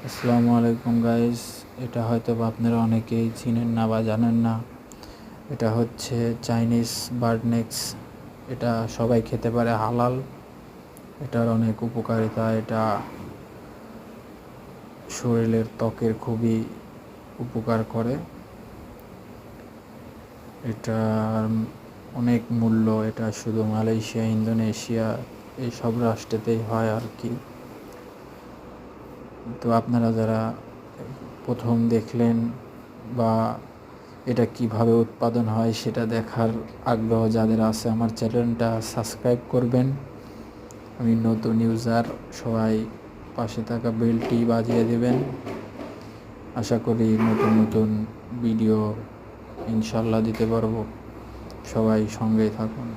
আসসালামু আলাইকুম গাইস। এটা হয়তো বা আপনারা অনেকেই চিনেন না বা জানেন না। এটা হচ্ছে চাইনিজ বার্ড নেক্স। এটা সবাই খেতে পারে, হালাল। এটার অনেক উপকারিতা। এটা শরীরের ত্বকের খুবই উপকার করে। এটার অনেক মূল্য। এটা শুধু মালয়েশিয়া, ইন্দোনেশিয়া এইসব রাষ্ট্রেতেই হয় আর কি। তো আপনারা যারা প্রথম দেখলেন বা এটা কিভাবে উৎপাদন হয় সেটা দেখার আগ্রহ যাদের আছে, আমার চ্যানেলটা সাবস্ক্রাইব করবেন। আমি নতুন ইউজার, সবাই পাশে থাকা বেলটি বাজিয়ে দেবেন। আশা করি নতুন নতুন ভিডিও ইনশাল্লাহ দিতে পারবো। সবাই সঙ্গেই থাকুন।